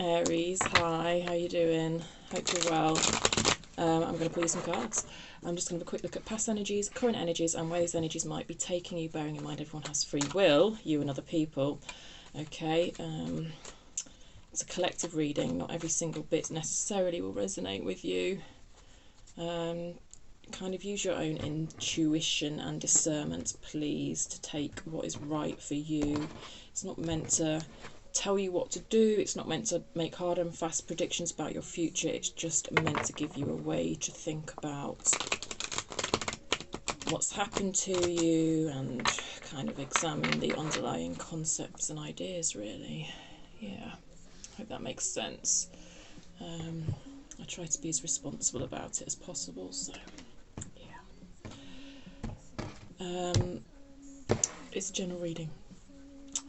Aries, hi, how you doing? Hope you're well. I'm going to pull you some cards. I'm just going to have a quick look at past energies, current energies, and where these energies might be taking you, bearing in mind everyone has free will, you and other people. Okay, it's a collective reading. Not every single bit necessarily will resonate with you. Kind of use your own intuition and discernment, please, to take what is right for you. It's not meant to tell you what to do. It's not meant to make hard and fast predictions about your future. It's just meant to give you a way to think about what's happened to you and kind of examine the underlying concepts and ideas, really. Yeah, hope that makes sense. I try to be as responsible about it as possible, so yeah. It's a general reading.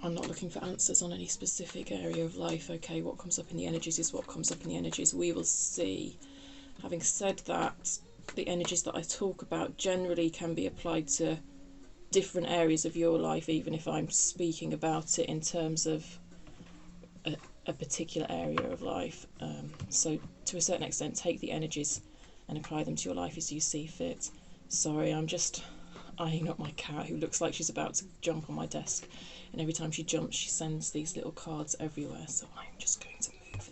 I'm not looking for answers on any specific area of life. Okay, what comes up in the energies is what comes up in the energies. We will see. Having said that, the energies that I talk about generally can be applied to different areas of your life, even if I'm speaking about it in terms of a particular area of life. So to a certain extent, take the energies and apply them to your life as you see fit. Sorry, I'm just eyeing up my cat, who looks like she's about to jump on my desk, and every time she jumps she sends these little cards everywhere, so I'm just going to move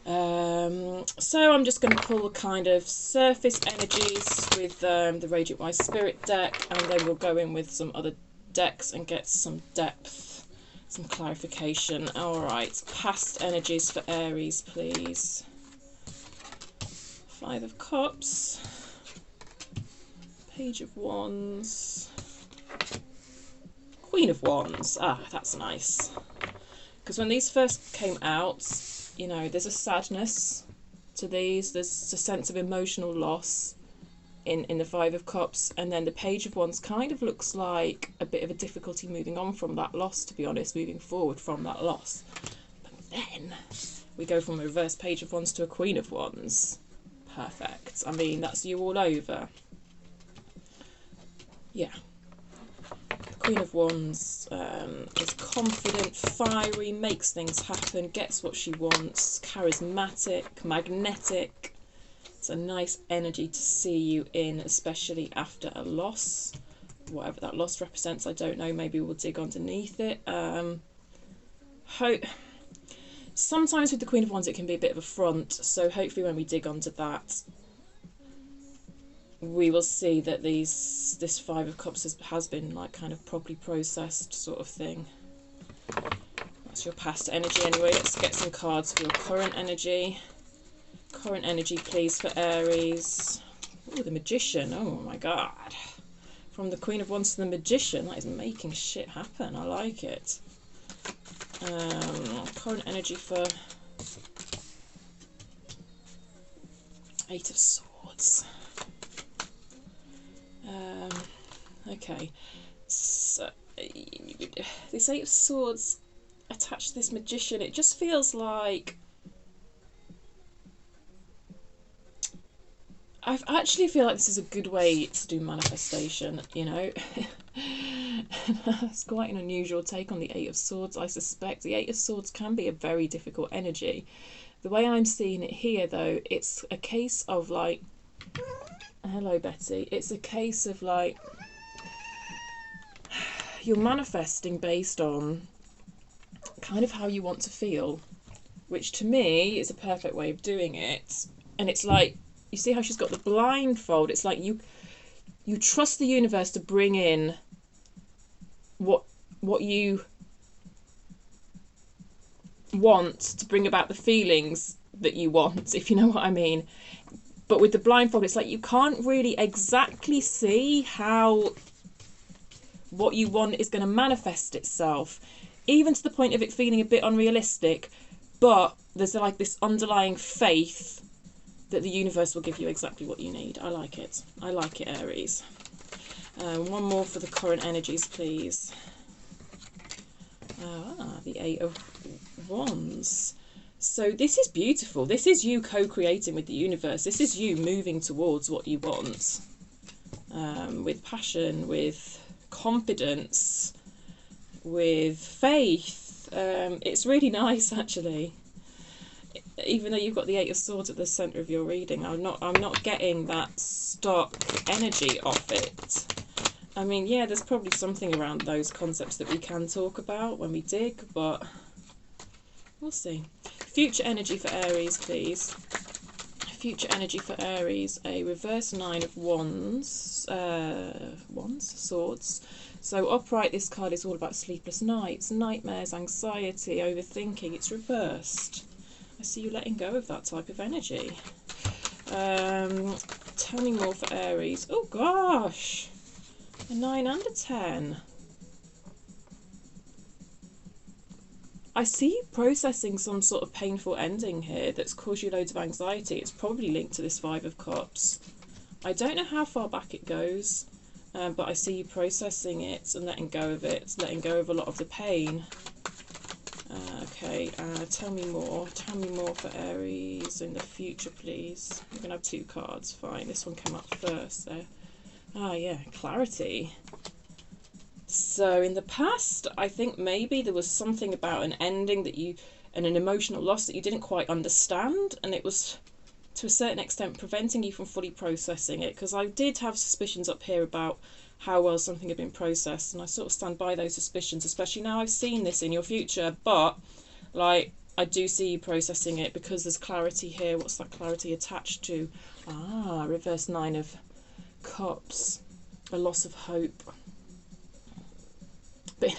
them. So I'm just going to pull kind of surface energies with the Radiant Wise Spirit deck, and then we'll go in with some other decks and get some depth, some clarification. Alright, past energies for Aries, please. Five of Cups, Page of Wands, Queen of Wands. Ah, that's nice. Because when these first came out, you know, there's a sadness to these. There's a sense of emotional loss in the Five of Cups. And then the Page of Wands kind of looks like a bit of a difficulty moving on from that loss, to be honest, moving forward from that loss. But then we go from a reverse Page of Wands to a Queen of Wands. Perfect. I mean, that's you all over. Yeah. The Queen of Wands is confident, fiery, makes things happen, gets what she wants, charismatic, magnetic. It's a nice energy to see you in, especially after a loss. Whatever that loss represents, I don't know. Maybe we'll dig underneath it. Sometimes with the Queen of Wands it can be a bit of a front, so hopefully when we dig onto that, we will see that this Five of Cups has been like kind of properly processed, sort of thing. That's your past energy anyway. Let's get some cards for your current energy. Current energy, please, for Aries. Oh, the Magician. Oh my god. From the Queen of Wands to the Magician. That is making shit happen. I like it. Current energy for Eight of Swords. Okay, so this Eight of Swords attached to this Magician, it just feels like I actually feel like this is a good way to do manifestation, you know. It's quite an unusual take on the Eight of Swords, I suspect. The Eight of Swords can be a very difficult energy. The way I'm seeing it here, though, it's a case of like, hello Betty, it's a case of like, you're manifesting based on kind of how you want to feel, which to me is a perfect way of doing it. And it's like, you see how she's got the blindfold? It's like you trust the universe to bring in what you want, to bring about the feelings that you want, if you know what I mean. But with the blindfold, it's like you can't really exactly see how what you want is going to manifest itself, even to the point of it feeling a bit unrealistic. But there's like this underlying faith that the universe will give you exactly what you need. I like it. I like it, Aries. One more for the current energies, please. The Eight of Wands. So this is beautiful. This is you co-creating with the universe. This is you moving towards what you want, with passion, with confidence, with faith, It's really nice, actually. Even though you've got the Eight of Swords at the centre of your reading, I'm not getting that stock energy off it. I mean, yeah, there's probably something around those concepts that we can talk about when we dig, but we'll see. Future energy for Aries, please. Future energy for Aries, a reverse Nine of Wands, Swords. So upright, this card is all about sleepless nights, nightmares, anxiety, overthinking. It's reversed. I see you letting go of that type of energy. Tell me more for Aries. Oh gosh, a 9 and a 10. I see you processing some sort of painful ending here that's caused you loads of anxiety. It's probably linked to this Five of Cups. I don't know how far back it goes, but I see you processing it and letting go of it, letting go of a lot of the pain. Okay, tell me more. Tell me more for Aries in the future, please. We're going to have 2 cards. Fine, this one came up first there. Ah, yeah, clarity. So in the past, I think maybe there was something about an ending that you, and an emotional loss that you didn't quite understand, and it was to a certain extent preventing you from fully processing it, because I did have suspicions up here about how well something had been processed, and I sort of stand by those suspicions, especially now I've seen this in your future. But like, I do see you processing it because there's clarity here. What's that clarity attached to? Ah, reverse Nine of Cups, a loss of hope. But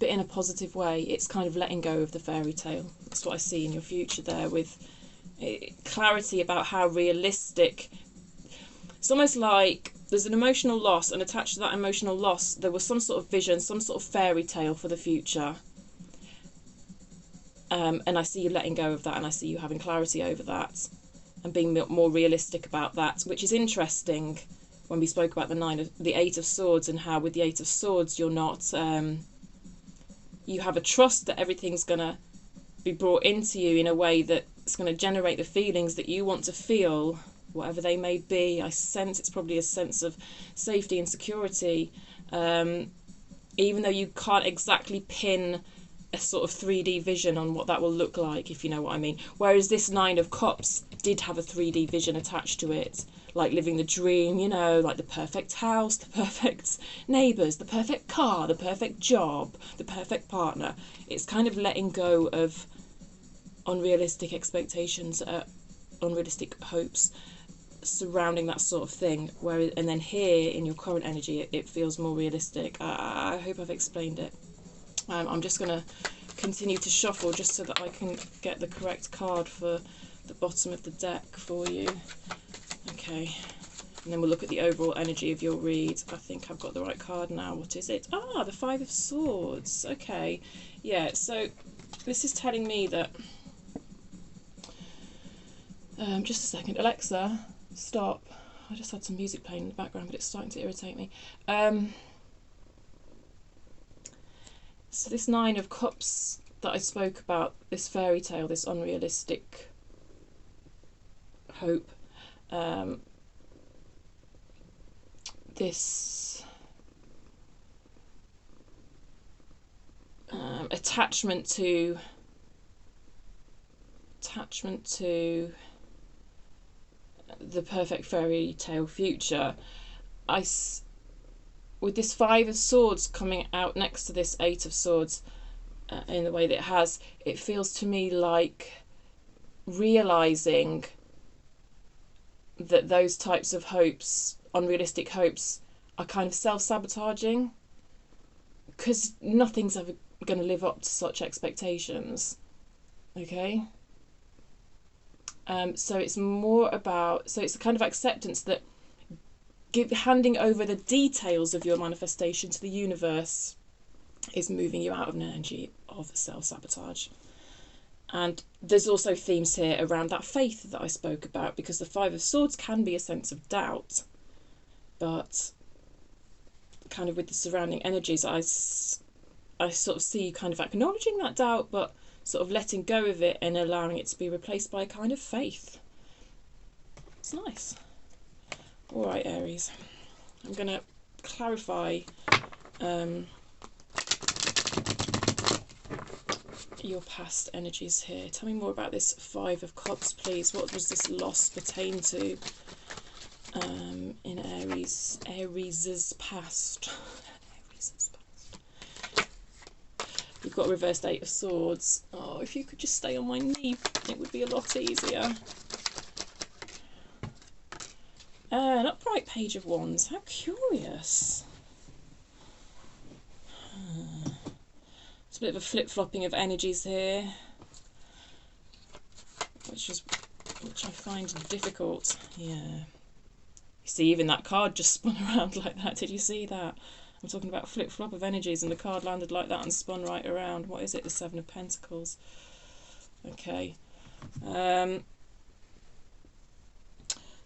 in a positive way. It's kind of letting go of the fairy tale. That's what I see in your future there, with clarity about how realistic. It's almost like there's an emotional loss, and attached to that emotional loss there was some sort of vision, some sort of fairy tale for the future. And I see you letting go of that, and I see you having clarity over that and being more realistic about that, which is interesting. When we spoke about the Eight of Swords, and how with the Eight of Swords you're not, you have a trust that everything's going to be brought into you in a way that's going to generate the feelings that you want to feel, whatever they may be. I sense it's probably a sense of safety and security, even though you can't exactly pin a sort of 3D vision on what that will look like, if you know what I mean. Whereas this Nine of Cups did have a 3D vision attached to it, like living the dream, you know, like the perfect house, the perfect neighbours, the perfect car, the perfect job, the perfect partner. It's kind of letting go of unrealistic expectations, unrealistic hopes surrounding that sort of thing. And then here in your current energy, it feels more realistic. I hope I've explained it. I'm just going to continue to shuffle just so that I can get the correct card for the bottom of the deck for you. Okay, and then we'll look at the overall energy of your read. I think I've got the right card now. What is it? Ah, the Five of Swords. Okay, yeah, so this is telling me that... just a second. Alexa, stop. I just had some music playing in the background, but it's starting to irritate me. So this Nine of Cups that I spoke about, this fairy tale, this unrealistic hope, this attachment to the perfect fairy tale future. With this Five of Swords coming out next to this Eight of Swords, in the way that it has, it feels to me like realising that those types of hopes, unrealistic hopes, are kind of self-sabotaging, because nothing's ever going to live up to such expectations. Okay? So it's more about... So it's a kind of acceptance that handing over the details of your manifestation to the universe is moving you out of an energy of self-sabotage. And there's also themes here around that faith that I spoke about, because the Five of Swords can be a sense of doubt, but kind of with the surrounding energies, I sort of see you kind of acknowledging that doubt, but sort of letting go of it and allowing it to be replaced by a kind of faith. It's nice. All right, Aries, I'm going to clarify your past energies here. Tell me more about this Five of Cups, please. What does this loss pertain to in Aries's past? Aries's past. We've got a reversed Eight of Swords. Oh, if you could just stay on my knee, it would be a lot easier. An upright Page of Wands. How curious. It's a bit of a flip-flopping of energies here, which I find difficult. Yeah. You see, even that card just spun around like that. Did you see that? I'm talking about flip-flop of energies, and the card landed like that and spun right around. What is it? The Seven of Pentacles. Okay.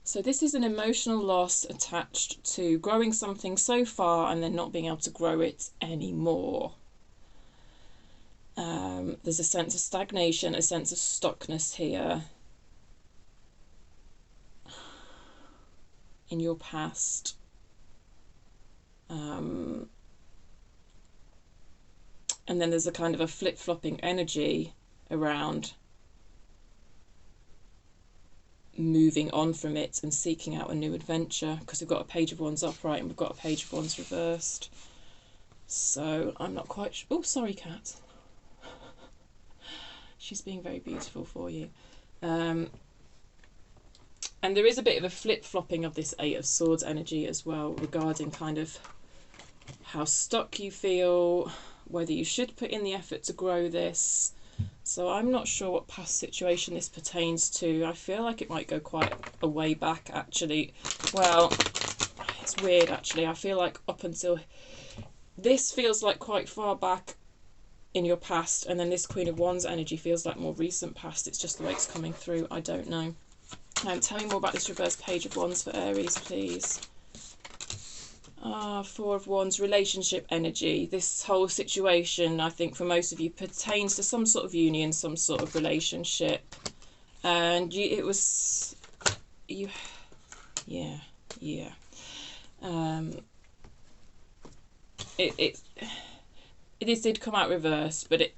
So this is an emotional loss attached to growing something so far and then not being able to grow it anymore. There's a sense of stagnation, a sense of stuckness here in your past. And then there's a kind of a flip-flopping energy around moving on from it and seeking out a new adventure, because we've got a Page of Wands upright and we've got a Page of Wands reversed. So I'm not quite sure. Oh, sorry, cat. She's being very beautiful for you. And there is a bit of a flip-flopping of this Eight of Swords energy as well, regarding kind of how stuck you feel, whether you should put in the effort to grow this. So I'm not sure what past situation this pertains to. I feel like it might go quite a way back, actually. Well, it's weird, actually. I feel like up until... This feels like quite far back in your past, and then this Queen of Wands energy feels like more recent past. It's just the way it's coming through. I don't know. Tell me more about this reverse Page of Wands for Aries, please. Four of Wands, relationship energy. This whole situation, I think, for most of you, pertains to some sort of union, some sort of relationship. And this did come out reversed, but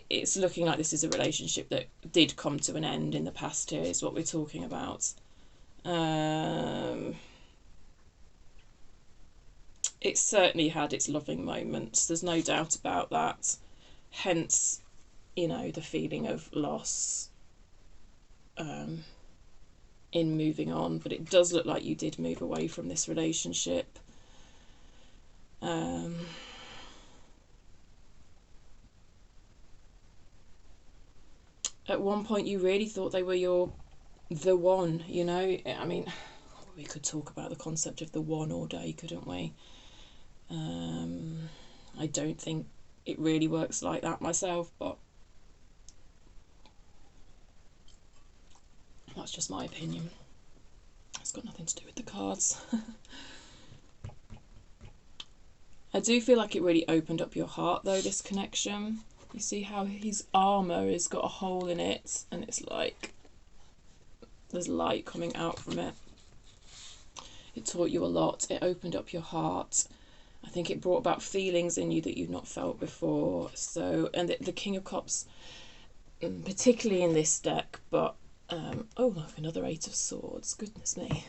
it's looking like this is a relationship that did come to an end in the past here, is what we're talking about. It certainly had its loving moments, there's no doubt about that. Hence, you know, the feeling of loss in moving on. But it does look like you did move away from this relationship. At one point you really thought they were the one, you know. I mean, we could talk about the concept of the one all day, couldn't we? I don't think it really works like that myself, but that's just my opinion. It's got nothing to do with the cards. I do feel like it really opened up your heart, though, this connection. You see how his armour has got a hole in it, and it's like there's light coming out from it. It taught you a lot. It opened up your heart. I think it brought about feelings in you that you've not felt before. So, and the King of Cups, particularly in this deck, but oh, look, another Eight of Swords. Goodness me.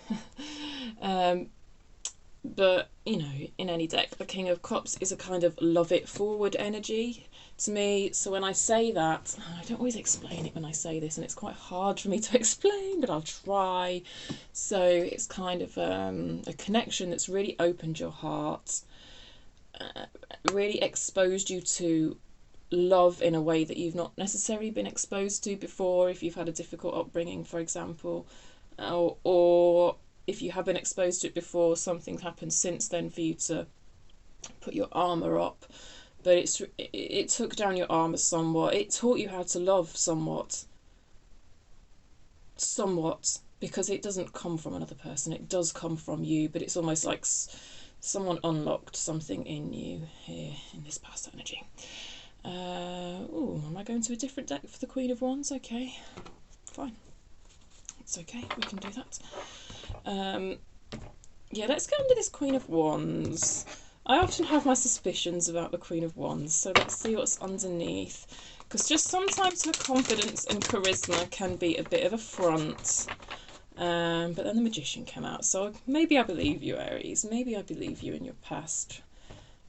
But, you know, in any deck, the King of Cups is a kind of love it forward energy to me. So when I say that, I don't always explain it when I say this, and it's quite hard for me to explain, but I'll try. So it's kind of a connection that's really opened your heart, really exposed you to love in a way that you've not necessarily been exposed to before, if you've had a difficult upbringing, for example, or if you have been exposed to it before, something's happened since then for you to put your armour up. But it took down your armour somewhat. It taught you how to love somewhat, because it doesn't come from another person. It does come from you, but it's almost like someone unlocked something in you here in this past energy. Oh, am I going to a different deck for the Queen of Wands? Okay, fine. It's okay, we can do that. Yeah, let's go into this Queen of Wands. I often have my suspicions about the Queen of Wands, so let's see what's underneath. Because just sometimes her confidence and charisma can be a bit of a front. But then the Magician came out, so maybe I believe you, Aries. Maybe I believe you in your past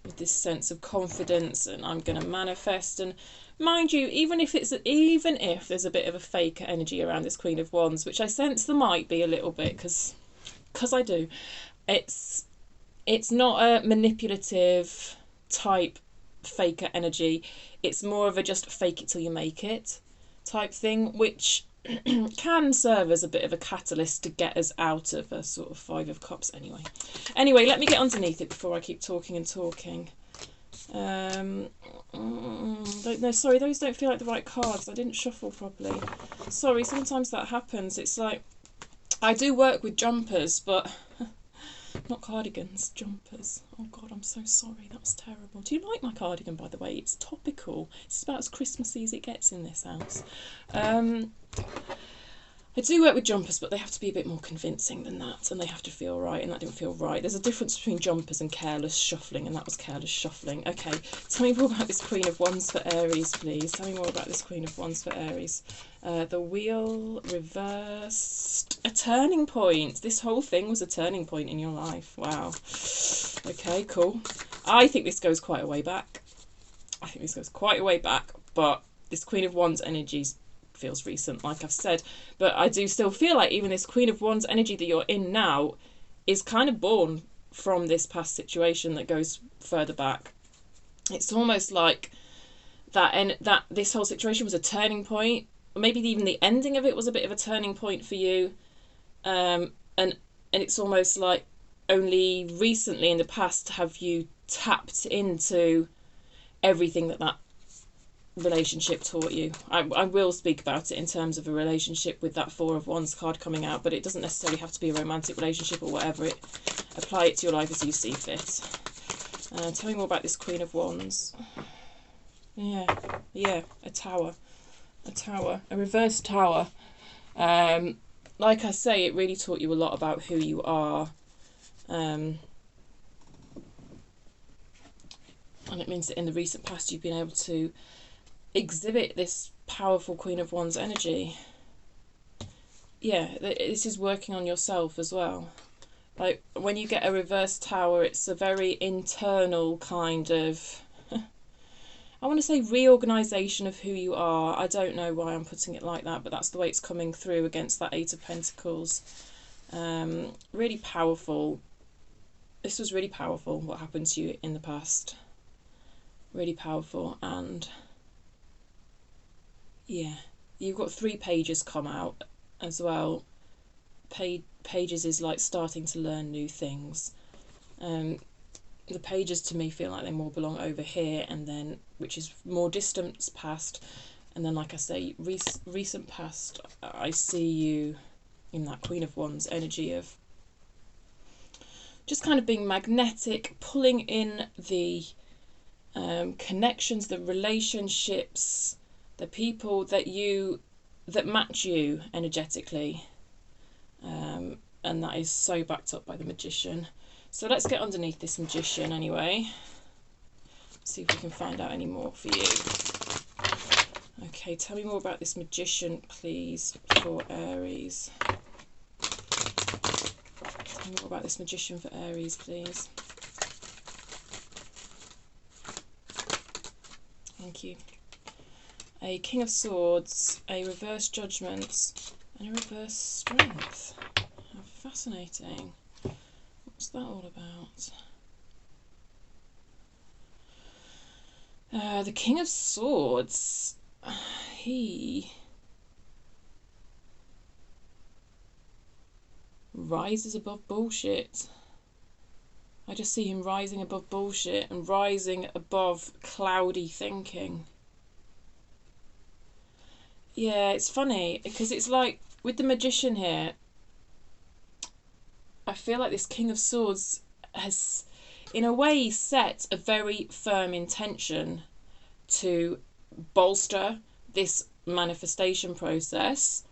with this sense of confidence, and I'm going to manifest. And mind you, even if there's a bit of a fake energy around this Queen of Wands, which I sense there might be a little bit, because I do, it's not a manipulative type faker energy. It's more of a just fake it till you make it type thing, which can serve as a bit of a catalyst to get us out of a sort of Five of Cups anyway. Let me get underneath it before I keep talking and talking. No, sorry, those don't feel like the right cards. I didn't shuffle properly. Sorry, sometimes that happens. It's like, I do work with jumpers, but not cardigans, jumpers. Oh God, I'm so sorry. That was terrible. Do you like my cardigan, by the way? It's topical. It's about as Christmassy as it gets in this house. I do work with jumpers, but they have to be a bit more convincing than that, and they have to feel right, and that didn't feel right. There's a difference between jumpers and careless shuffling, and that was careless shuffling. Okay, tell me more about this Queen of Wands for Aries, please. Tell me more about this Queen of Wands for Aries. The wheel reversed. A turning point. This whole thing was a turning point in your life. Wow. Okay, cool. I think this goes quite a way back. But this Queen of Wands energy feels recent, like I've said. But I do still feel like even this Queen of Wands energy that you're in now is kind of born from this past situation that goes further back. It's almost like that this whole situation was a turning point. Maybe even the ending of it was a bit of a turning point for you. And it's almost like only recently in the past have you tapped into everything that relationship taught you. I will speak about it in terms of a relationship with that Four of Wands card coming out, but it doesn't necessarily have to be a romantic relationship or whatever. Apply it to your life as you see fit. Tell me more about this Queen of Wands. Yeah, a tower. A reverse tower. Like I say, it really taught you a lot about who you are. And it means that in the recent past you've been able to exhibit this powerful Queen of Wands energy. Yeah, this is working on yourself as well. Like, when you get a reverse tower, it's a very internal kind of, I want to say reorganisation of who you are. I don't know why I'm putting it like that, but that's the way it's coming through against that Eight of Pentacles. Really powerful. This was really powerful, what happened to you in the past. Really powerful. And yeah, you've got 3 pages come out as well. Pages is like starting to learn new things. The pages to me feel like they more belong over here, and then, which is more distance past, and then, like I say, recent past. I see you in that Queen of Wands energy of just kind of being magnetic, pulling in the connections, the relationships, the people that match you energetically, and that is so backed up by the Magician. So let's get underneath this Magician anyway. See if we can find out any more for you. Okay, tell me more about this Magician, please, for Aries. Tell me more about this Magician for Aries, please. Thank you. A King of Swords, a reverse Judgment, and a reverse Strength. How fascinating. What's that all about? The King of Swords, he rises above bullshit. I just see him rising above bullshit and rising above cloudy thinking. Yeah, it's funny because it's like with the Magician here, I feel like this King of Swords has, in a way, set a very firm intention to bolster this manifestation process.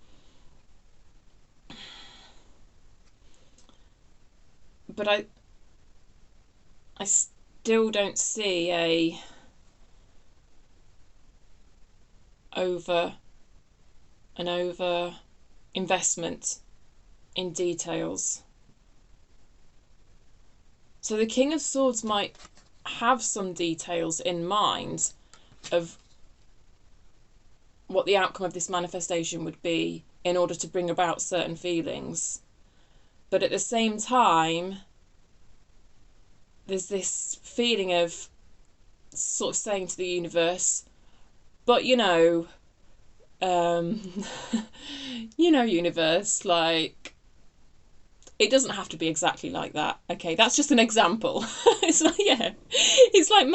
But still don't see a over investment in details. So the King of Swords might have some details in mind of what the outcome of this manifestation would be in order to bring about certain feelings. But at the same time, there's this feeling of sort of saying to the universe, but universe, like, it doesn't have to be exactly like that. Okay, that's just an example. It's like, yeah, it's like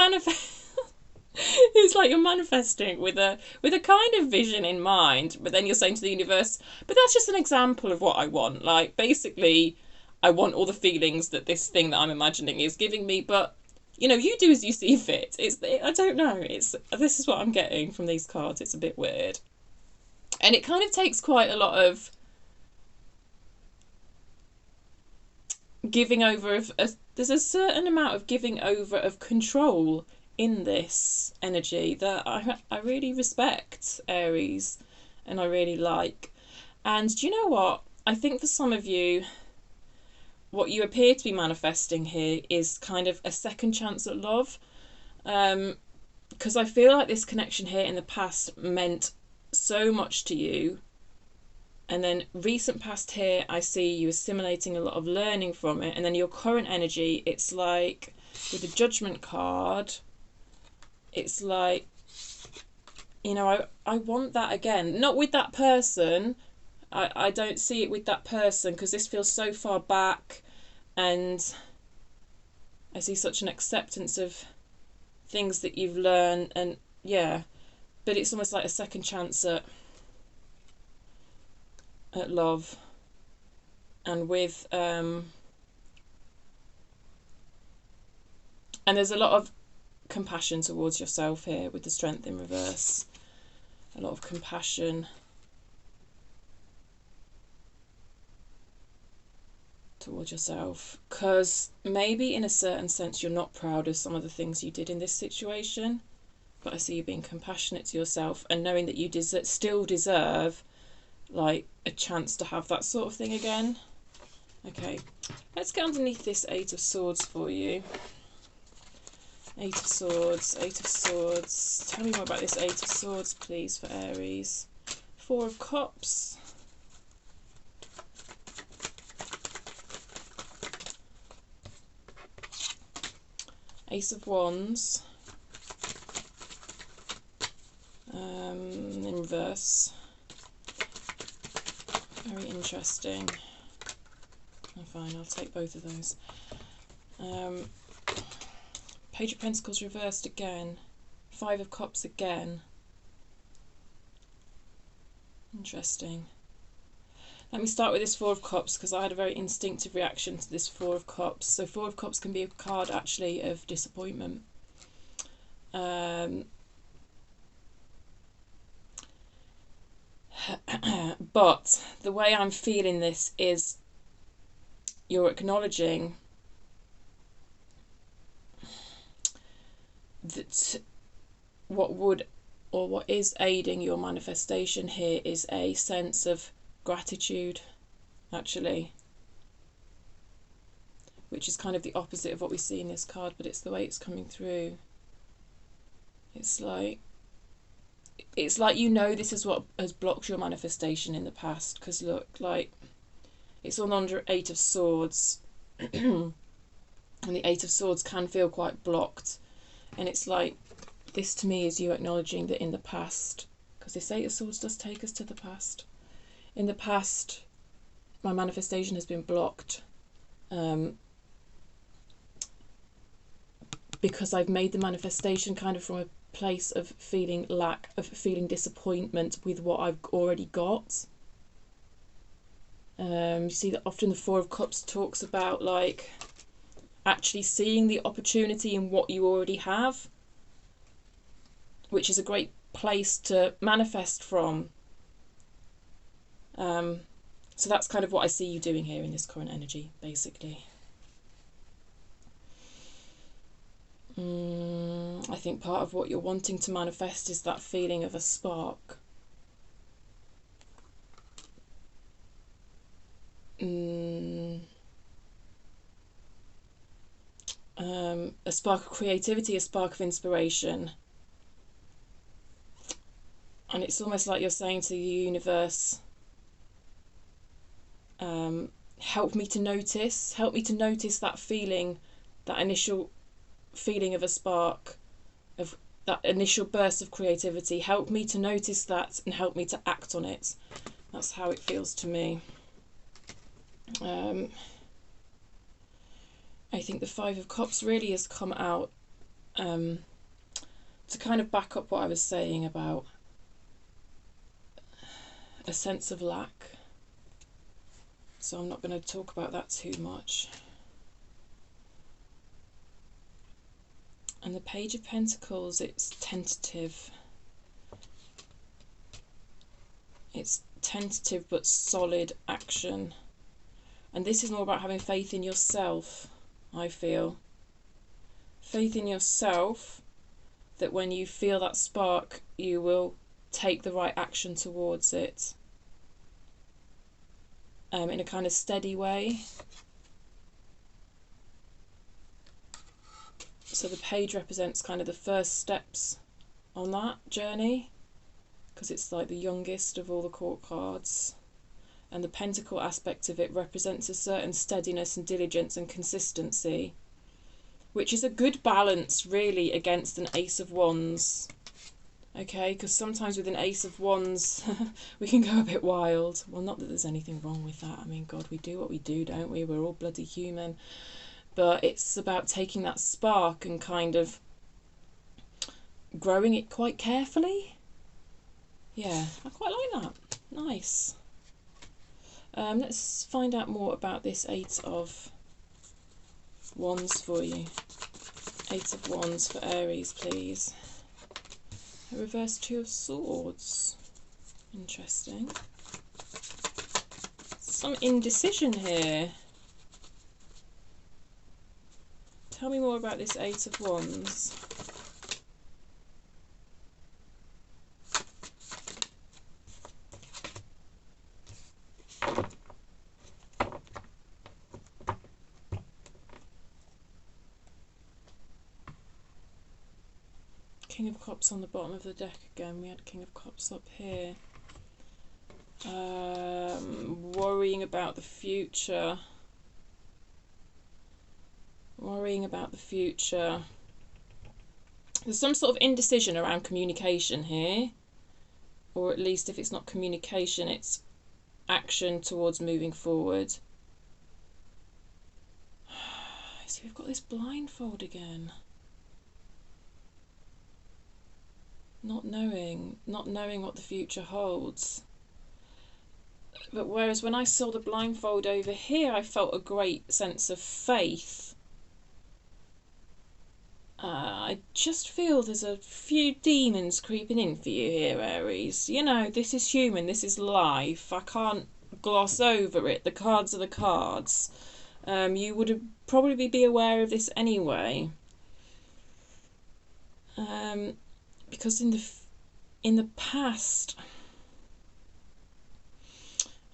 it's like you're manifesting with a kind of vision in mind, but then you're saying to the universe, but that's just an example of what I want. Like, basically, I want all the feelings that this thing that I'm imagining is giving me, but you do as you see fit. I don't know. This is what I'm getting from these cards. It's a bit weird, and it kind of takes quite a lot of giving over of. There's a certain amount of giving over of control in this energy that I really respect, Aries, and I really like. And do you know what? I think for some of you, what you appear to be manifesting here is kind of a second chance at love. Because I feel like this connection here in the past meant so much to you. And then recent past here, I see you assimilating a lot of learning from it. And then your current energy, it's like with the Judgment card, it's like, I want that again. Not with that person. I don't see it with that person because this feels so far back, and I see such an acceptance of things that you've learned, and yeah, but it's almost like a second chance at love. And with and there's a lot of compassion towards yourself here with the Strength in reverse. A lot of compassion towards yourself, because maybe in a certain sense you're not proud of some of the things you did in this situation, but I see you being compassionate to yourself and knowing that you still deserve like a chance to have that sort of thing again. Okay, let's get underneath this Eight of Swords for you. Eight of Swords, Eight of Swords. Tell me more about this Eight of Swords, please, for Aries. Four of Cups. Ace of Wands. In reverse. Very interesting. Oh, fine, I'll take both of those. Page of Pentacles reversed again. Five of Cups again. Interesting. Let me start with this Four of Cups because I had a very instinctive reaction to this Four of Cups. So Four of Cups can be a card actually of disappointment. But the way I'm feeling this is you're acknowledging that what is aiding your manifestation here is a sense of gratitude, actually, which is kind of the opposite of what we see in this card, but it's the way it's coming through. It's like this is what has blocked your manifestation in the past, because look, like, it's on under Eight of Swords and the Eight of Swords can feel quite blocked, and it's like this to me is you acknowledging that in the past, because this Eight of Swords does take us to the past, in the past my manifestation has been blocked because I've made the manifestation kind of from a place of feeling disappointment with what I've already got. You see that often the Four of Cups talks about like actually seeing the opportunity in what you already have, which is a great place to manifest from. So that's kind of what I see you doing here in this current energy, basically. I think part of what you're wanting to manifest is that feeling of a spark. A spark of creativity, a spark of inspiration. And it's almost like you're saying to the universe, help me to notice that feeling, that initial feeling of a spark, of that initial burst of creativity. Help me to notice that and help me to act on it. That's how it feels to me. I think the Five of Cups really has come out to kind of back up what I was saying about a sense of lack. So I'm not going to talk about that too much. And the Page of Pentacles, it's tentative. It's tentative but solid action. And this is more about having faith in yourself, I feel. Faith in yourself, that when you feel that spark, you will take the right action towards it. In a kind of steady way. So the page represents kind of the first steps on that journey, because it's like the youngest of all the court cards. And the pentacle aspect of it represents a certain steadiness and diligence and consistency, which is a good balance really against an Ace of Wands. Okay, because sometimes with an Ace of Wands we can go a bit wild. Well, not that there's anything wrong with that. I mean, God, we do what we do, don't we? We're all bloody human. But it's about taking that spark and kind of growing it quite carefully. Yeah, I quite like that. Nice. Let's find out more about this Eight of Wands for you. Eight of Wands for Aries, please. A reverse Two of Swords. Interesting. Some indecision here. Tell me more about this Eight of Wands. King of Cups on the bottom of the deck again. We had King of Cups up here. Worrying about the future. Worrying about the future. There's some sort of indecision around communication here. Or at least if it's not communication, it's action towards moving forward. See, we've got this blindfold again. Not knowing what the future holds. But whereas when I saw the blindfold over here, I felt a great sense of faith. I just feel there's a few demons creeping in for you here, Aries. You know, this is human, this is life. I can't gloss over it. The cards are the cards. You would probably be aware of this anyway. Because in the past,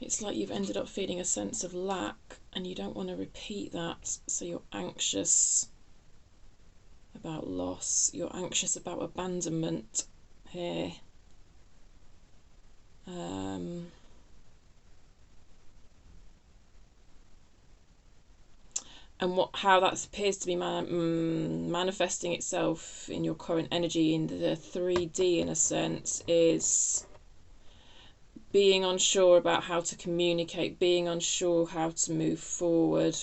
it's like you've ended up feeling a sense of lack and you don't want to repeat that, so you're anxious about loss, you're anxious about abandonment here. And how that appears to be manifesting itself in your current energy in the 3D in a sense is being unsure about how to communicate, being unsure how to move forward.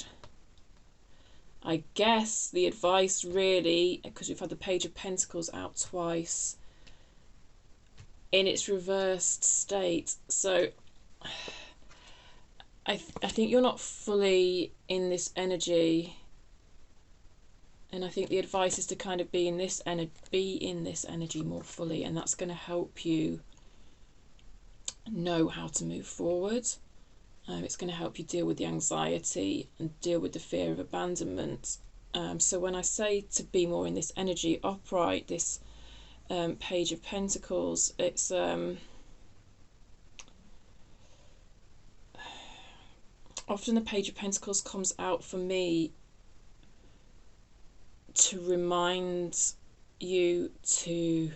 I guess the advice really, because we've had the Page of Pentacles out twice in its reversed state, so I think you're not fully in this energy, and I think the advice is to kind of be in this energy more fully, and that's going to help you know how to move forward. It's going to help you deal with the anxiety and deal with the fear of abandonment So when I say to be more in this energy upright, this Page of Pentacles, it's often the Page of Pentacles comes out for me to remind you to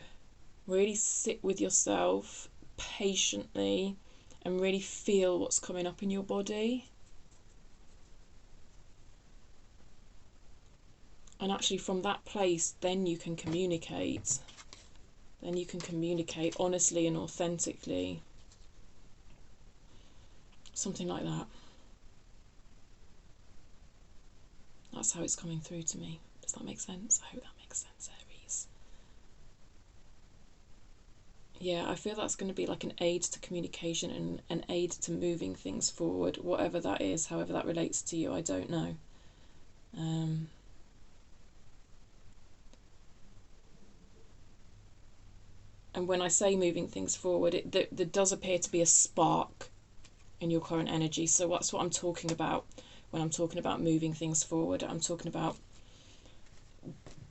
really sit with yourself patiently and really feel what's coming up in your body. And actually from that place, then you can communicate. Then you can communicate honestly and authentically. Something like that. That's how it's coming through to me. Does that make sense? I hope that makes sense, Aries. Yeah, I feel that's going to be like an aid to communication and an aid to moving things forward, whatever that is, however that relates to you, I don't know. And when I say moving things forward, there does appear to be a spark in your current energy. So that's what I'm talking about when I'm talking about moving things forward. I'm talking about,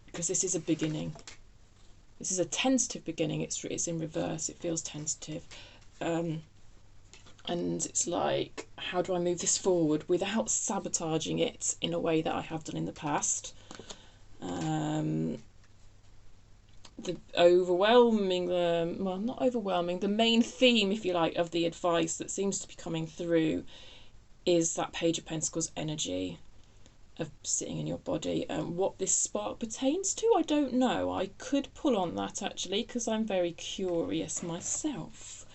because this is a beginning. This is a tentative beginning. It's in reverse. It feels tentative. And it's like, how do I move this forward without sabotaging it in a way that I have done in the past? The overwhelming, well, not overwhelming, the main theme, if you like, of the advice that seems to be coming through is that Page of Pentacles energy of sitting in your body. What this spark pertains to, I don't know. I could pull on that actually, because I'm very curious myself.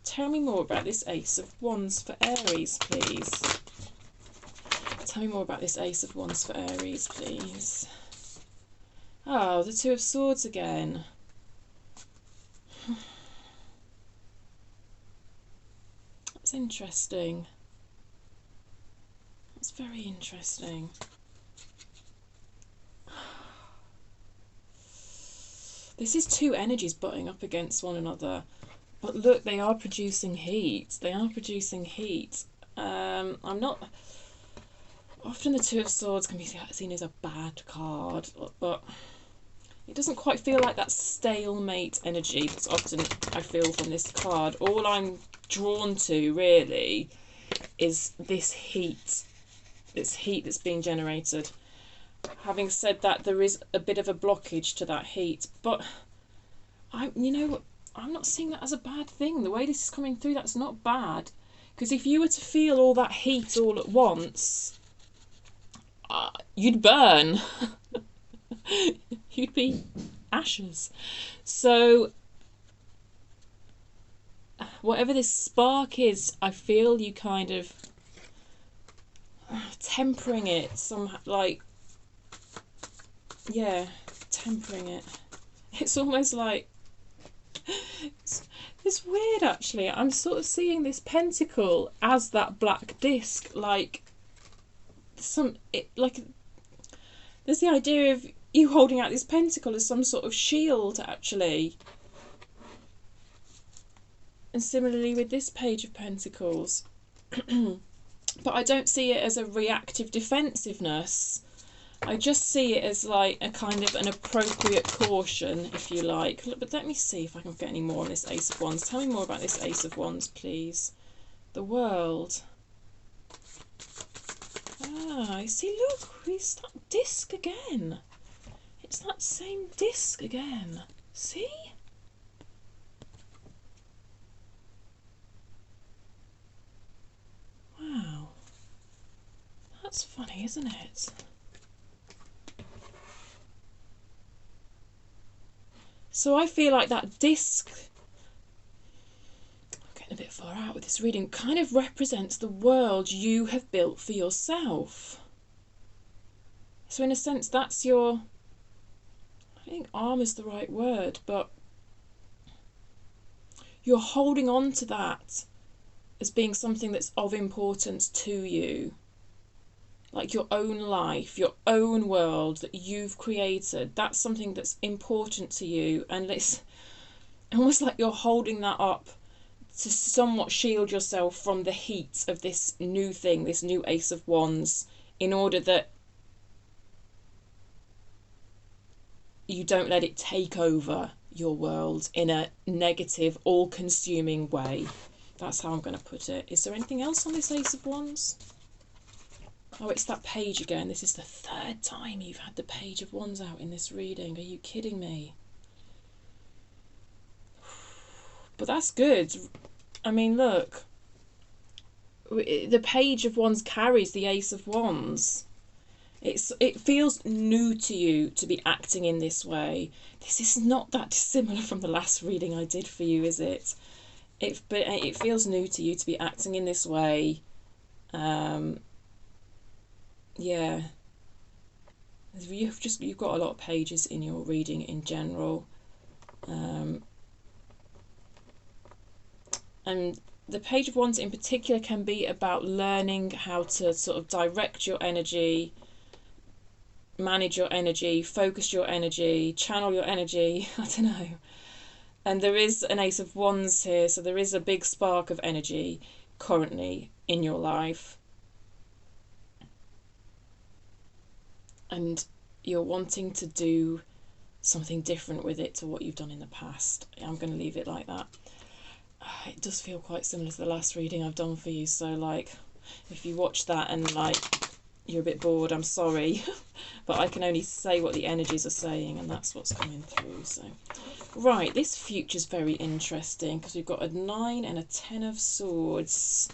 Tell me more about this Ace of Wands for Aries, please. Tell me more about this Ace of Wands for Aries, please. Oh, the Two of Swords again. That's interesting. That's very interesting. This is two energies butting up against one another. But look, they are producing heat. They are producing heat. I'm not... Often the Two of Swords can be seen as a bad card, but it doesn't quite feel like that stalemate energy that's often I feel from this card. All I'm drawn to, really, is this heat that's being generated. Having said that, there is a bit of a blockage to that heat, but you know, I'm not seeing that as a bad thing. The way this is coming through, that's not bad. Because if you were to feel all that heat all at once, you'd burn. You'd be ashes. So whatever this spark is, I feel you kind of tempering it somehow, like, yeah, tempering it. It's almost like it's weird actually. I'm sort of seeing this pentacle as that black disc, like there's the idea of you holding out this pentacle as some sort of shield actually. And similarly with this Page of Pentacles. But I don't see it as a reactive defensiveness. I just see it as like a kind of an appropriate caution, if you like. But let me see if I can get any more on this Ace of Wands. Tell me more about this Ace of Wands, please. The World. Ah, see, look, it's that disc again. It's that same disc again. See? Wow. That's funny, isn't it? So I feel like that disc, I'm getting a bit far out with this reading, kind of represents the world you have built for yourself. So in a sense, that's your, I think arm is the right word, but you're holding on to that as being something that's of importance to you. Like your own life, your own world that you've created. That's something that's important to you. And it's almost like you're holding that up to somewhat shield yourself from the heat of this new thing, this new Ace of Wands, in order that you don't let it take over your world in a negative, all-consuming way. That's how I'm going to put it. Is there anything else on this Ace of Wands? Oh, it's that page again. This is the third time you've had the Page of Wands out in this reading. Are you kidding me? But that's good. I mean, look. The Page of Wands carries the Ace of Wands. It feels new to you to be acting in this way. This is not that dissimilar from the last reading I did for you, is it? It feels new to you to be acting in this way. Yeah. You've got a lot of pages in your reading in general. And the Page of Wands in particular can be about learning how to sort of direct your energy, manage your energy, focus your energy, channel your energy. I don't know. And there is an Ace of Wands here, so there is a big spark of energy currently in your life. And you're wanting to do something different with it to what you've done in the past. I'm going to leave it like that. It does feel quite similar to the last reading I've done for you, so like if you watch that and like you're a bit bored, I'm sorry. But I can only say what the energies are saying, and that's what's coming through. So right, this future's very interesting because we've got a 9 and a 10 of Swords.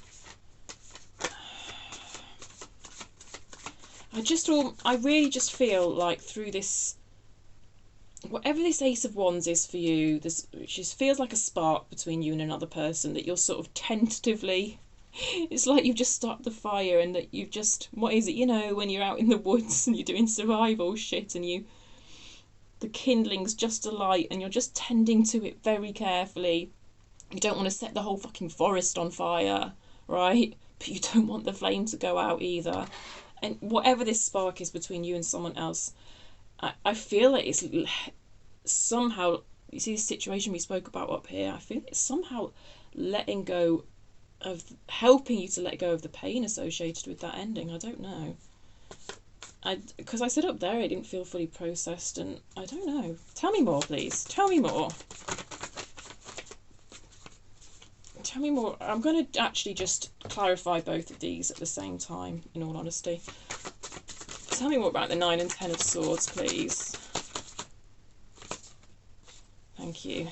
I really just feel like through this, whatever this Ace of Wands is for you, it just feels like a spark between you and another person that you're sort of tentatively, it's like you've just started the fire and that you've just, what is it, you know, when you're out in the woods and you're doing survival shit and the kindling's just alight and you're just tending to it very carefully. You don't want to set the whole fucking forest on fire, right? But you don't want the flame to go out either. And whatever this spark is between you and someone else, I feel like it's somehow, you see this situation we spoke about up here, I feel it's somehow letting go of, helping you to let go of the pain associated with that ending. I don't know. Because I said up there it didn't feel fully processed, and I don't know. Tell me more, please. Tell me more. Tell me more. I'm going to actually just clarify both of these at the same time, in all honesty. Tell me more about the 9 and 10 of Swords, please. Thank you.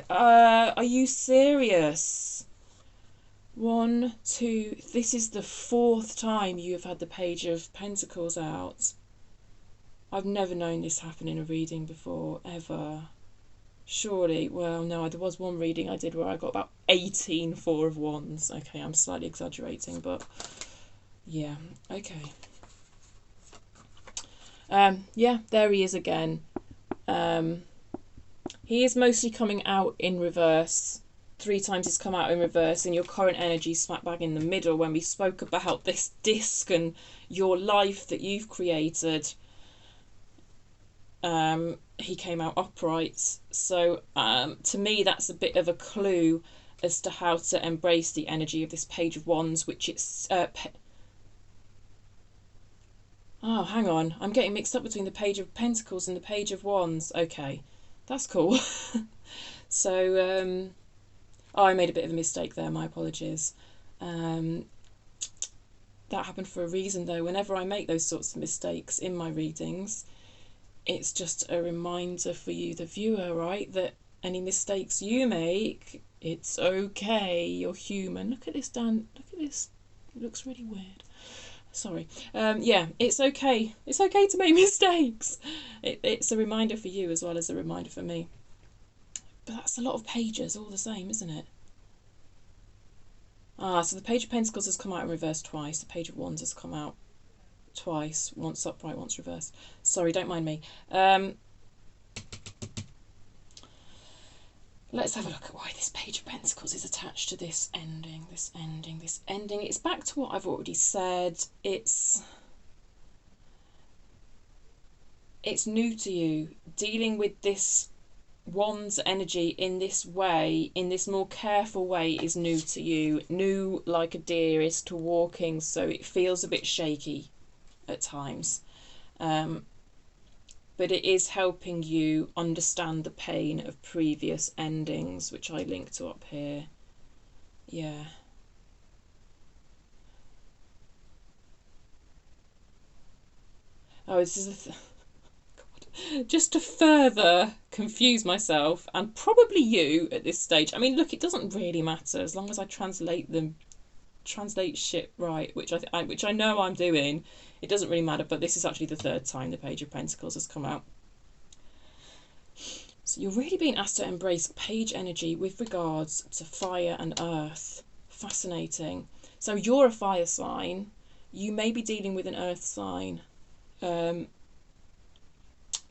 Are you serious? 1, 2, this is the 4th time you have had the Page of Pentacles out. I've never known this happen in a reading before, ever. Surely, well, no, there was one reading I did where I got about 18 Four of Wands. Okay, I'm slightly exaggerating, but yeah, okay. Yeah, there he is again. He is mostly coming out in reverse. 3 times he's come out in reverse, and your current energy smack bang in the middle when we spoke about this disc and your life that you've created. He came out upright. So to me, that's a bit of a clue as to how to embrace the energy of this Page of Wands, which it's... oh, hang on. I'm getting mixed up between the Page of Pentacles and the Page of Wands. Okay, that's cool. So, oh, I made a bit of a mistake there. My apologies. That happened for a reason, though. Whenever I make those sorts of mistakes in my readings, it's just a reminder for you, the viewer, right, that any mistakes you make, it's okay. You're human. Look at this, Dan. Look at this. It looks really weird. Sorry. Yeah, it's okay. It's okay to make mistakes. It's a reminder for you as well as a reminder for me. But that's a lot of pages all the same, isn't it? Ah, so the Page of Pentacles has come out in reverse twice. The Page of Wands has come out twice. Once upright, once reversed. Sorry, don't mind me. Let's have a look at why this Page of Pentacles is attached to this ending, this ending, this ending. It's back to what I've already said. It's new to you. Dealing with this Wands energy in this way, in this more careful way, is new to you. New like a deer is to walking, so it feels a bit shaky. at times. But it is helping you understand the pain of previous endings, which I link to up here. Yeah. Oh, this is God. Just to further confuse myself, and probably you at this stage. I mean, look, it doesn't really matter as long as I translate shit right, which I know I'm doing. It doesn't really matter. But this is actually the third time the Page of Pentacles has come out. So you're really being asked to embrace page energy with regards to fire and earth. Fascinating. So you're a fire sign. You may be dealing with an earth sign. The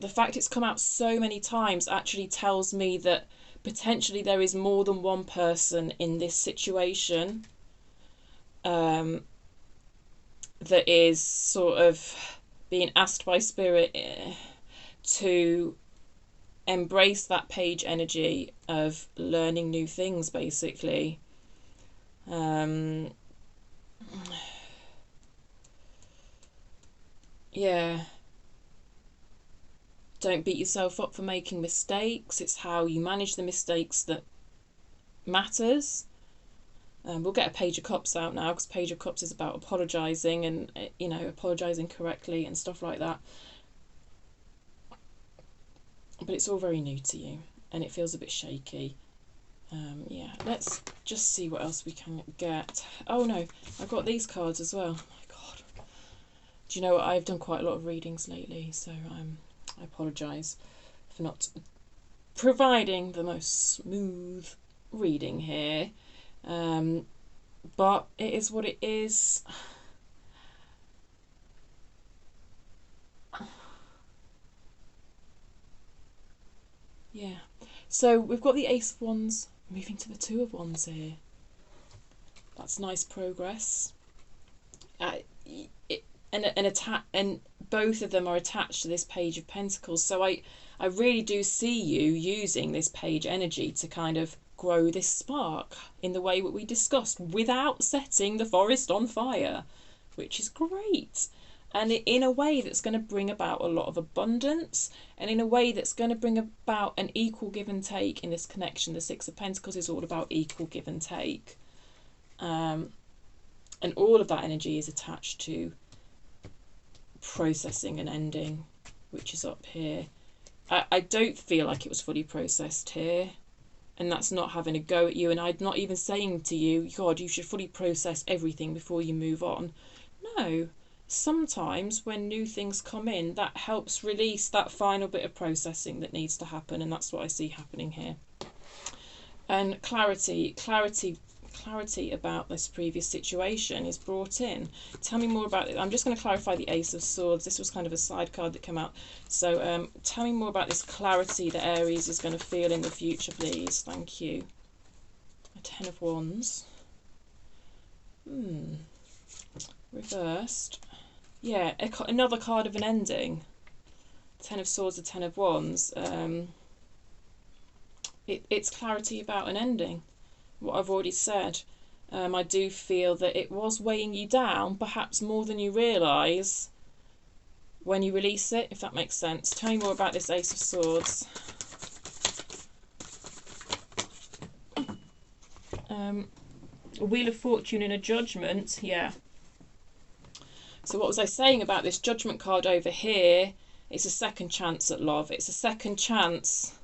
fact it's come out so many times actually tells me that potentially there is more than one person in this situation that is sort of being asked by Spirit to embrace that page energy of learning new things, basically. Yeah. Don't beat yourself up for making mistakes. It's how you manage the mistakes that matters. We'll get a Page of Cups out now, because Page of Cups is about apologising and, you know, apologising correctly and stuff like that. But it's all very new to you and it feels a bit shaky. Yeah, let's just see what else we can get. Oh no, I've got these cards as well. Oh my God. Do you know what? I've done quite a lot of readings lately, so I apologise for not providing the most smooth reading here. But it is what it is. Yeah. So we've got the Ace of Wands moving to the Two of Wands here. That's nice progress. And both of them are attached to this Page of Pentacles. So I really do see you using this page energy to kind of grow this spark in the way that we discussed without setting the forest on fire, which is great. And in a way that's going to bring about a lot of abundance, and in a way that's going to bring about an equal give and take in this connection. The Six of Pentacles is all about equal give and take. And all of that energy is attached to processing and ending, which is up here. I don't feel like it was fully processed here. And that's not having a go at you. And I'm not even saying to you, God, you should fully process everything before you move on. No. Sometimes when new things come in, that helps release that final bit of processing that needs to happen, and that's what I see happening here. And clarity about this previous situation is brought in. Tell me more about it. I'm just going to clarify the Ace of Swords. This was kind of a side card that came out. So tell me more about this clarity that Aries is going to feel in the future, please. Thank you. A Ten of Wands. Reversed. Yeah, another card of an ending. Ten of Swords, a Ten of Wands. It's clarity about an ending. What I've already said. I do feel that it was weighing you down, perhaps more than you realise when you release it, if that makes sense. Tell me more about this Ace of Swords. A Wheel of Fortune and a Judgment, yeah. So what was I saying about this Judgment card over here? It's a second chance at love. It's a second chance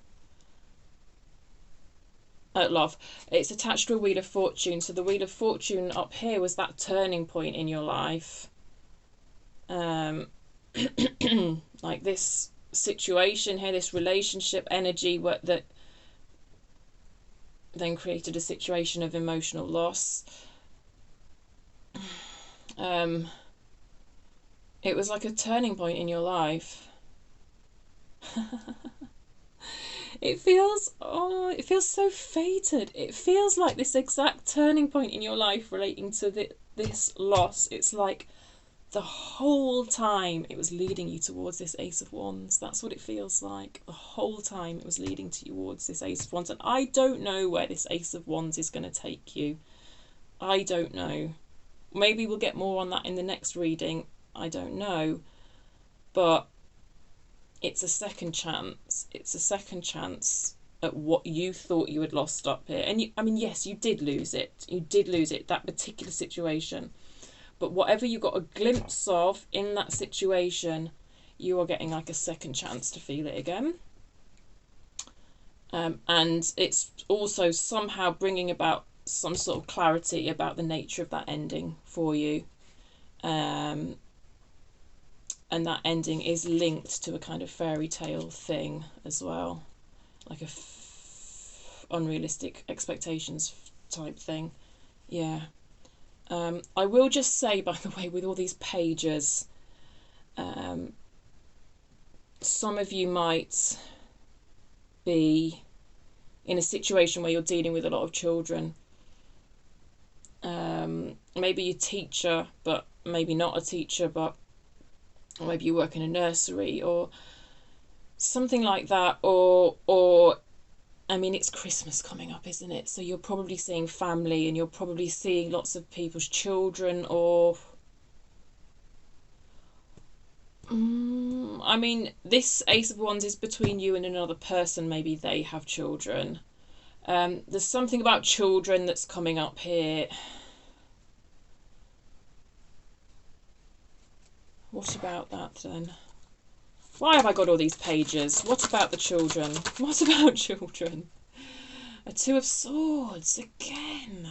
at love. It's attached to a Wheel of Fortune. So the Wheel of Fortune up here was that turning point in your life. Like this situation here, this relationship energy that then created a situation of emotional loss. It was like a turning point in your life. It feels so fated. It feels like this exact turning point in your life relating to this loss. It's like the whole time it was leading you towards this Ace of Wands. That's what it feels like. The whole time it was leading towards this Ace of Wands. And I don't know where this Ace of Wands is going to take you. I don't know. Maybe we'll get more on that in the next reading. I don't know. But it's a second chance. It's a second chance at what you thought you had lost up here. And I mean, yes, you did lose it. You did lose it, that particular situation. But whatever you got a glimpse of in that situation, you are getting like a second chance to feel it again. And it's also somehow bringing about some sort of clarity about the nature of that ending for you. And that ending is linked to a kind of fairy tale thing as well, like unrealistic expectations type thing. Yeah. I will just say, by the way, with all these pages, some of you might be in a situation where you're dealing with a lot of children. Maybe you're a teacher, but maybe not a teacher, but maybe you work in a nursery or something like that, or I mean, it's Christmas coming up, isn't it? So you're probably seeing family, and you're probably seeing lots of people's children, or I mean, this Ace of Wands is between you and another person. Maybe they have children. There's something about children that's coming up here. What about that then? Why have I got all these pages? What about the children? What about children? A Two of Swords again.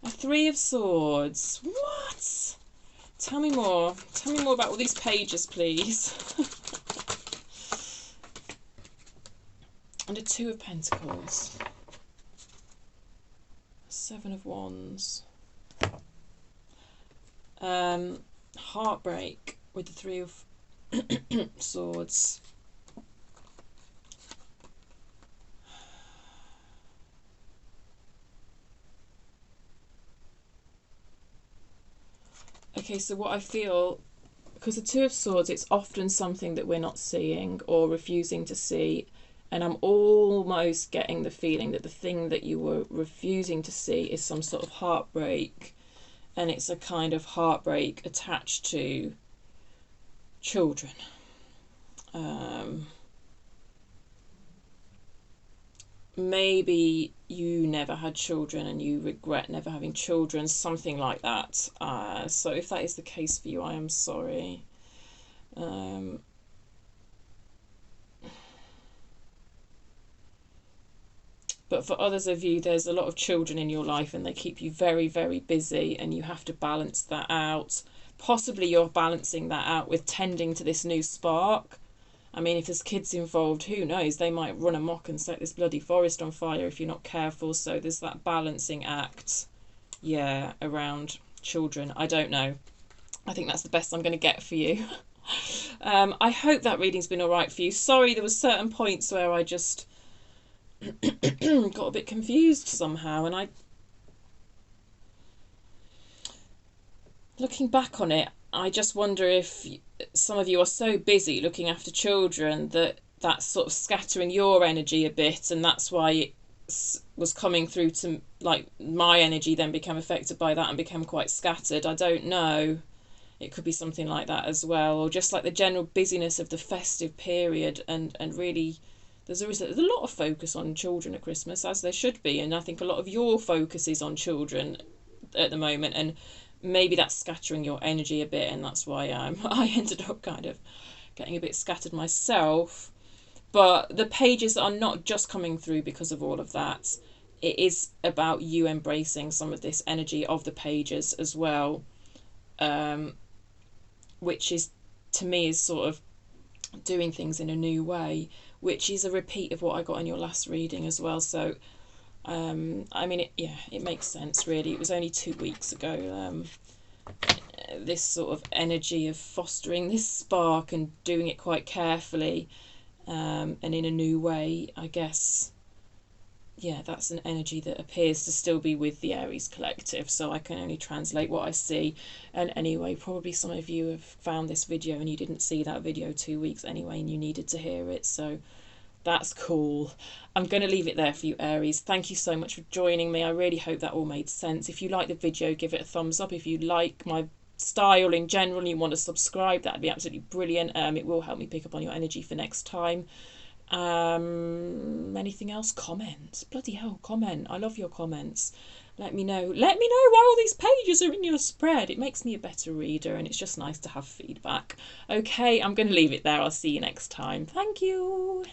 A Three of Swords. What? Tell me more. Tell me more about all these pages, please. And a Two of Pentacles. Seven of Wands. Heartbreak with the Three of Swords. Okay, so what I feel, because the Two of Swords, it's often something that we're not seeing or refusing to see. And I'm almost getting the feeling that the thing that you were refusing to see is some sort of heartbreak. And it's a kind of heartbreak attached to children. Maybe you never had children and you regret never having children, something like that. So if that is the case for you, I am sorry. But for others of you, there's a lot of children in your life and they keep you very, very busy, and you have to balance that out. Possibly you're balancing that out with tending to this new spark. I mean, if there's kids involved, who knows? They might run amok and set this bloody forest on fire if you're not careful. So there's that balancing act, yeah, around children. I don't know. I think that's the best I'm going to get for you. I hope that reading's been all right for you. Sorry, there were certain points where I just got a bit confused somehow, and looking back on it, I just wonder if some of you are so busy looking after children that that's sort of scattering your energy a bit, and that's why it was coming through to, like, my energy then became affected by that and became quite scattered. I don't know. It could be something like that as well, or just like the general busyness of the festive period, and really there's a lot of focus on children at Christmas, as there should be, and I think a lot of your focus is on children at the moment, and maybe that's scattering your energy a bit, and that's why I ended up kind of getting a bit scattered myself. But the pages are not just coming through because of all of that. It is about you embracing some of this energy of the pages as well, which is, to me, is sort of doing things in a new way, which is a repeat of what I got in your last reading as well. So I mean, it makes sense, really. It was only 2 weeks ago, this sort of energy of fostering this spark and doing it quite carefully, and in a new way, I guess. Yeah, that's an energy that appears to still be with the Aries collective, so I can only translate what I see. And anyway, probably some of you have found this video and you didn't see that video 2 weeks anyway, and you needed to hear it, so that's cool. I'm going to leave it there for you, Aries. Thank you so much for joining me. I really hope that all made sense. If you like the video, give it a thumbs up. If you like my style in general and you want to subscribe, that'd be absolutely brilliant. It will help me pick up on your energy for next time. Anything else? Comments. Bloody hell, comment. I love your comments. Let me know. Let me know why all these pages are in your spread. It makes me a better reader and it's just nice to have feedback. Okay, I'm going to leave it there. I'll see you next time. Thank you.